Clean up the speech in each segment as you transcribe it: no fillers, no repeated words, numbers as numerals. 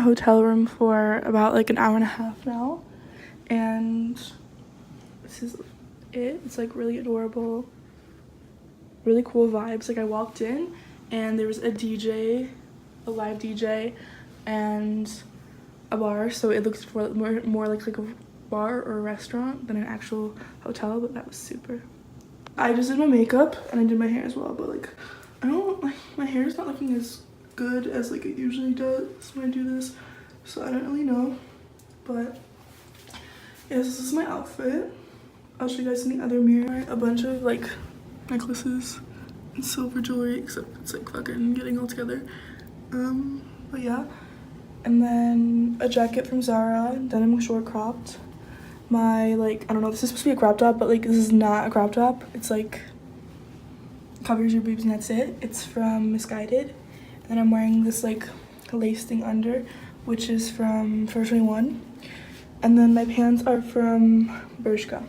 hotel room for about like an hour and a half now, and this is it. It's like really adorable, really cool vibes. Like I walked in and there was a DJ, a live DJ, and a bar, so it looks more like a bar or a restaurant than an actual hotel, but that was super. I just did my makeup and I did my hair as well, but like I don't like, my hair is not looking as good as like it usually does when I do this, so I don't really know. But yes, this is my outfit. I'll show you guys in the other mirror. A bunch of like necklaces and silver jewelry, except it's like fucking getting all together. But yeah, and then a jacket from Zara, denim short cropped. My like, I don't know, this is supposed to be a crop top, but like this is not a crop top. It's like covers your boobs and that's it. It's from Misguided. And I'm wearing this like lace thing under, which is from Forever 21. And then my pants are from Bershka.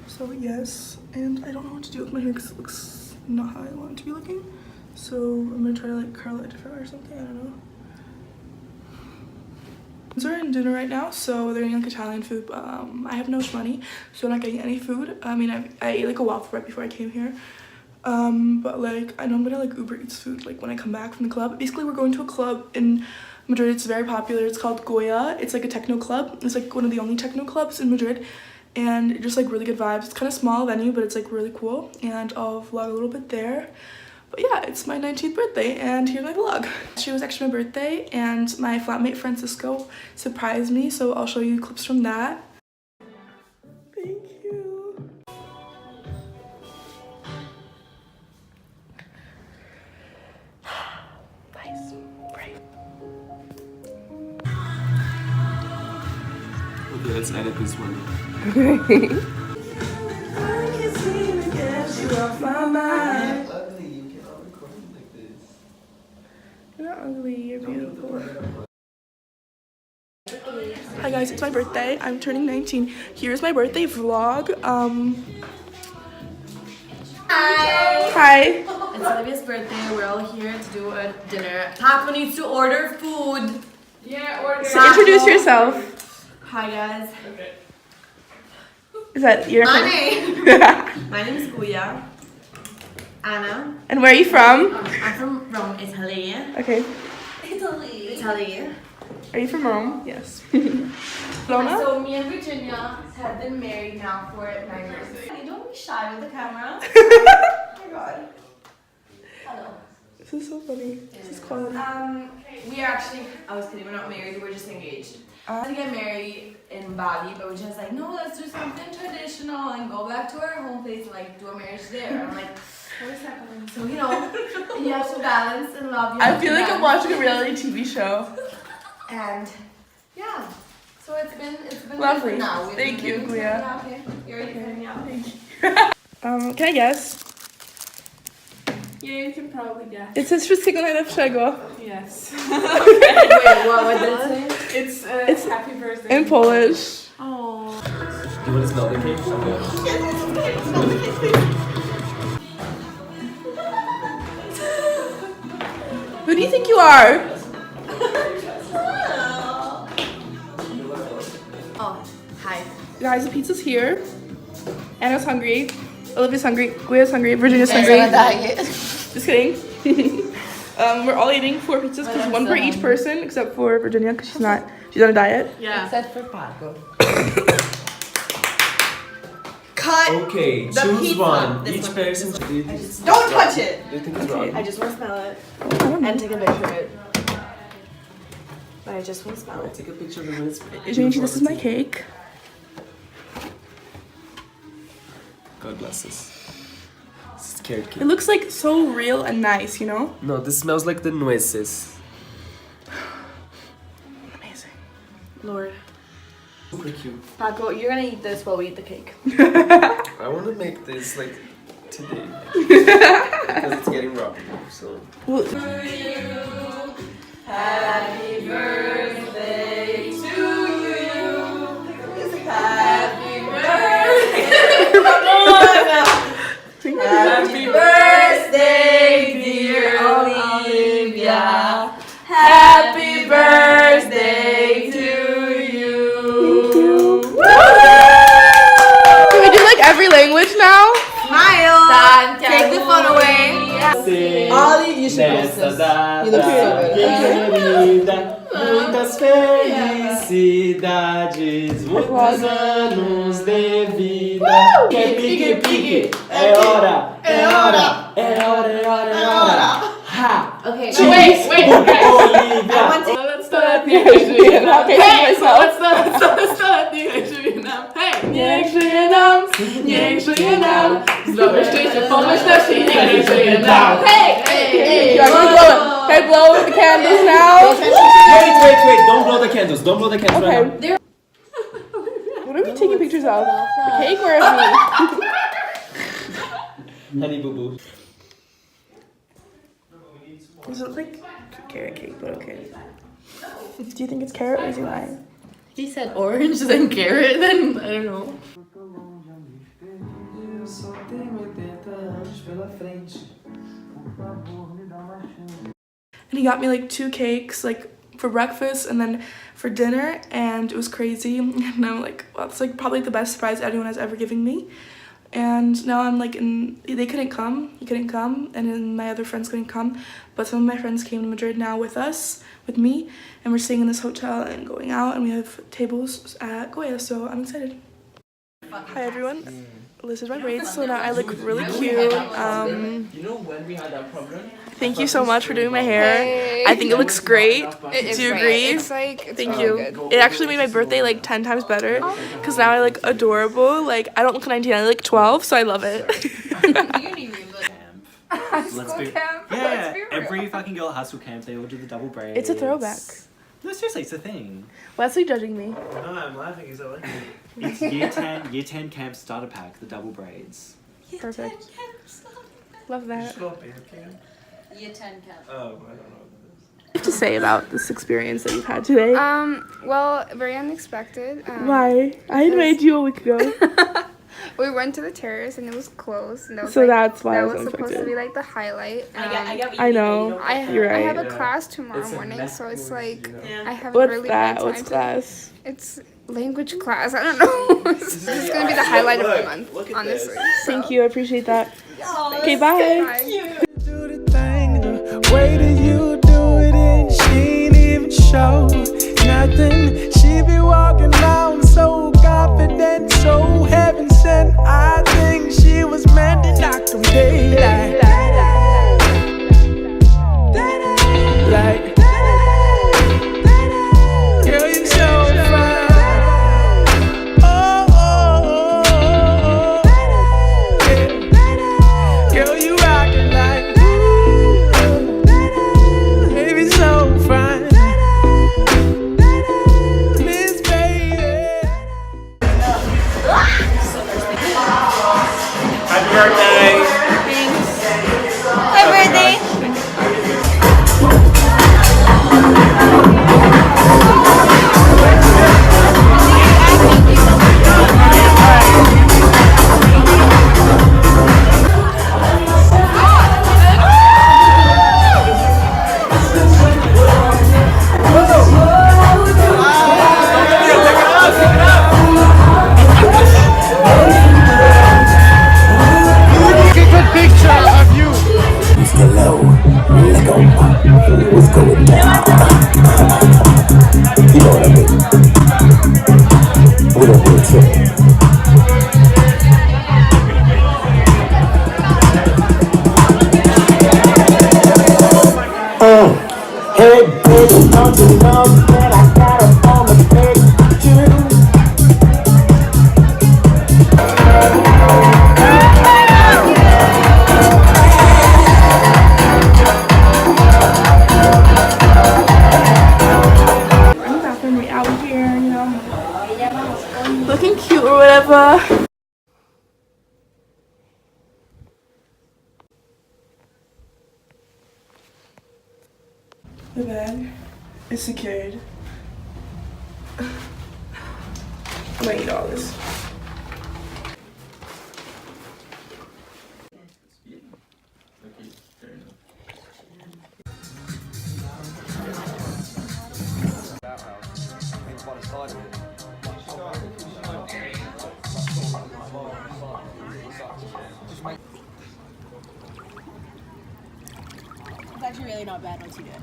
So yes, and I don't know what to do with my hair because it looks not how I want it to be looking. So I'm gonna try to like curl it different or something, I don't know. We're in dinner right now, so they're eating like Italian food, but I have no money, so I'm not getting any food. I mean, I ate like a waffle right before I came here. But like I know I'm gonna like Uber Eats food like when I come back from the club. Basically we're going to a club in Madrid. It's very popular. It's called Goya. It's like a techno club. It's like one of the only techno clubs in Madrid, and just like really good vibes. It's kind of small venue, but it's like really cool, and I'll vlog a little bit there. But yeah, it's my 19th birthday and here's my vlog. She was actually my birthday and my flatmate Francisco surprised me, so I'll show you clips from that. Thank you. Nice. Great. Okay, let's edit this one. Okay. I can't seem to get you off my mind. You're not ugly, you're beautiful. Hi guys, it's my birthday. I'm turning 19. Here's my birthday vlog. Hi! Hi. It's Olivia's birthday. We're all here to do a dinner. Paco needs to order food. Yeah, order. So introduce yourself. Hi guys. Okay. Is that your name? My name is Guya. Anna. And where are you from? I'm from Rome, Italy. Okay. Italy. Are you from Rome? Yes. Lona? So me and Virginia have been married now for 9 years. Don't be shy with the camera. Oh my god. Hello. This is so funny. This is quality. We are actually, I was kidding, we're not married, we're just engaged. I want to get married in Bali, but we're just like, no, let's do something traditional and go back to our home place and like do a marriage there. And I'm like, what is happening? So, you know, you have to balance and love. I feel like I'm watching a reality TV show. And yeah, so it's been lovely. Good now. Thank you, Guya. Yeah, okay. You're ready for me out. Thank you. Can I guess? Yeah, you can probably guess. It says wszystkiego najlepszego. Yes. Wait, what did it say? It's happy birthday. In Polish. Oh. Do you want to smell the cake? Who do you think you are? Oh, hi. Guys, the pizza's here. Anna's hungry. Olivia's hungry. Guya's hungry. Virginia's hungry. Just kidding. We're all eating 4 pizzas because one per each person, except for Virginia because she's on a diet. Yeah. Except for Paco. Cut. Okay, the choose pizza. one. This Each one. person. Don't touch it. Do you think it's Okay. wrong? I just want to smell it I don't know. and take a picture of it. But I just want to smell I'll it. take a picture of the list. Virginia, this is my cake. God bless us. This is carrot It cake. looks like so real and nice, you know? No, this smells like the nueces. Amazing. Lord. Super cute. Paco, you're gonna eat this while we eat the cake. I want to make this like today because it's getting rough. So. Well, Happy birthday to you. Happy birthday. Happy birthday, dear Olivia. Happy birthday phone away. Ollie, you should post this. You look so good. Muitas felicidades, muitos anos de vida. Pique, pique, é hora, é hora, é hora, é hora, é hora. Ha! Okay. No, wait, Olivia. let's start at the Hey, let's start at the Hey, niech żyje nam, niech żyje nam. Zdrowie, szczęście, pomyślności, niech żyje nam. Hey, hey, You want me to blow it? Can I blow the candles now? Wait, don't blow the candles, don't blow the candles Okay. right now. What are we taking pictures of? The cake or of me? Honey boo boo. Does it look like carrot cake, but okay. Do you think it's carrot or is he lying? He said orange, then carrot, then I don't know. And he got me like 2 cakes, like for breakfast and then for dinner, and it was crazy. And I'm like, well, it's like probably the best surprise anyone has ever given me. And now I'm like they couldn't come, he couldn't come, and then my other friends couldn't come, but some of my friends came to Madrid now with me, and we're staying in this hotel and going out, and we have tables at Glowacka, so I'm excited. Hi everyone, this is my braids, so now I look really cute. You know when we had that problem? Thank you so much for doing my hair. I think it looks great. Do you agree? It's like, it's Thank really you. good. It actually made my birthday like 10 times better because now I look adorable. Like I don't look 19, I look 12, so I love it. Let's be, camp. Yeah, Let's be real. every fucking girl at high school camp, they all do the double braids. It's a throwback. No, seriously, it's a thing. Wesley judging me. No, I'm laughing because I like it. It's year 10 camp starter pack, the double braids. Perfect. Love that. Stop it, okay? Year 10 cap. Oh, I don't know. What do you have to say about this experience that you've had today? Well, very unexpected. Why? I invited you a week ago. We went to the terrace and it was closed. And that was So that's why that it was was supposed to unexpected. be like the highlight. I know. You're I have right. a class tomorrow It's a morning, math so it's quiz, like you know? I haven't What's really that? had time What's to. class? It's language class. I don't know. This is gonna be the highlight of the month, Look at honestly. Thank you. I appreciate that. Okay, bye. Bye. Do the thing, the way that you do it, and she ain't even show nothing. She be walking around so confident, so heaven sent. I think she was meant to knock them daylight. Like, girl, you so fine. Oh, oh, oh, oh. Yeah. Girl, you rockin' like, baby, so fine. Miss Baby. Happy birthday! Happy birthday! Hey, baby, don't you know that I got up on the picture? I'm definitely out here, you know, looking cute or whatever. The bag is secured. I'm gonna eat all this. Okay, fair enough. really not bad once you do it.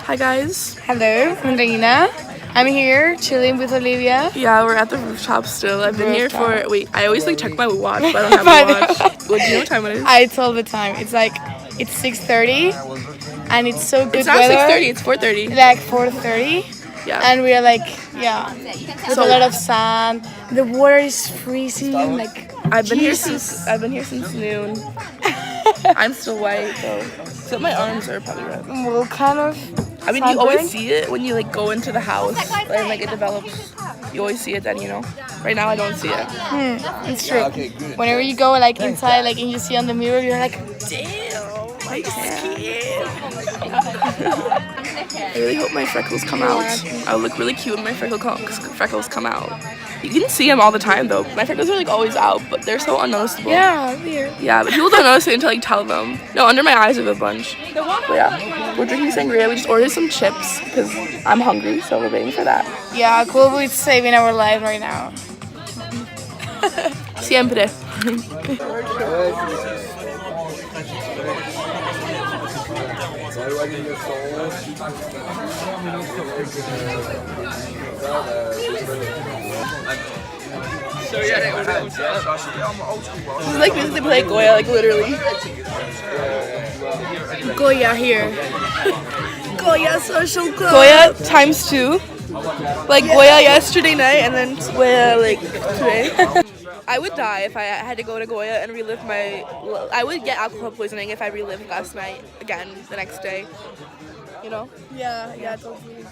Hi guys. Hello, I'm Reina. I'm here chilling with Olivia. Yeah, we're at the rooftop still. I've been here for I always like check my watch, but I don't I have a know. watch. What do you know what time it is? I told the time. It's 6:30, and it's so good It's not weather. 6:30. It's 4:30. Like 4:30. Yeah. And we are with a lot of sun. The water is freezing. Like I've been Jesus. here since noon. I'm still white though. So my arms are probably red. Well, kind of. I mean, you always see it when you like go into the house and like it develops. You always see it then, you know. Right now I don't see it. It's true. Whenever you go like inside, like and you see on the mirror, you're like, damn, my skin. I really hope my freckles come out. I'll look really cute when my freckles come out. You can see them all the time though. My freckles are like always out, but they're so unnoticeable. Yeah, weird. Yeah, but people don't notice it until I tell them. No, under my eyes I have a bunch. But yeah, we're drinking sangria. We just ordered some chips because I'm hungry, so we're waiting for that. Yeah, Globo is saving our lives right now. Siempre. This is like music they play at Goya, like literally. Goya here. Goya social club. Goya times 2. Like Goya yesterday night and then Goya like today. I would die if I had to go to Goya and relive I would get alcohol poisoning if I relived last night again the next day. You know? Yeah, totally.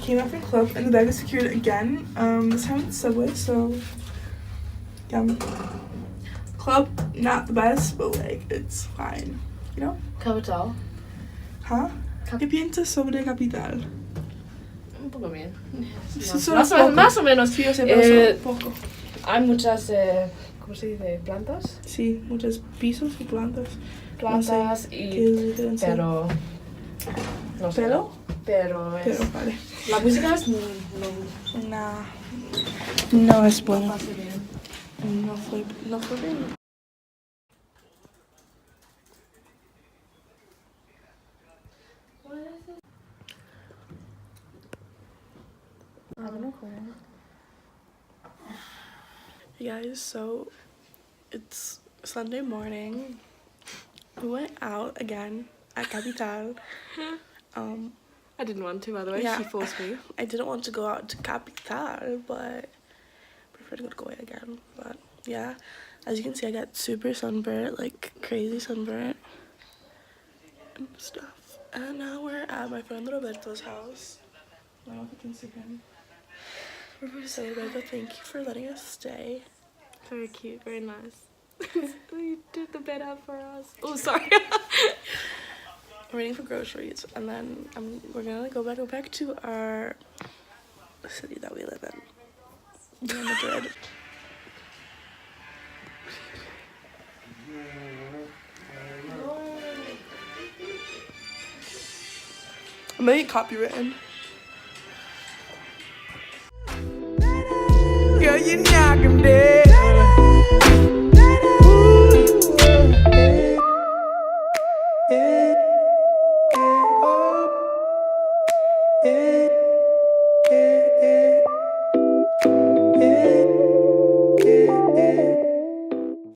Came out from club and the bag is secured again. This time it's Subway, so yeah. Club not the best, but like it's fine, you know. Capital. Huh? ¿Qué piensas sobre Capital? Un poco bien. Más o menos, sí, yo sé, pero poco. Hay muchas, ¿cómo se dice? Plantas. Sí, muchos pisos y plantas. Plantas y pero no sé. Pero es. Pero vale. La música es No es buena. no hace bien. No fue bien. Hey guys, so it's Sunday morning. We went out again at Capital. I didn't want to, by the way. Yeah. She forced me. I didn't want to go out to Capital, but I prefer to go to Goya again. But yeah, as you can see, I got super sunburnt, like crazy sunburnt and stuff. And now we're at my friend Roberto's house. I don't know if you can see him. So Roberto, thank you for letting us stay. Very cute, very nice. You did the bed out for us. Oh, sorry. We're waiting for groceries, and then we're gonna go back to our city that we live in Madrid. I'm gonna get copywritten. Girl, you knock him dead.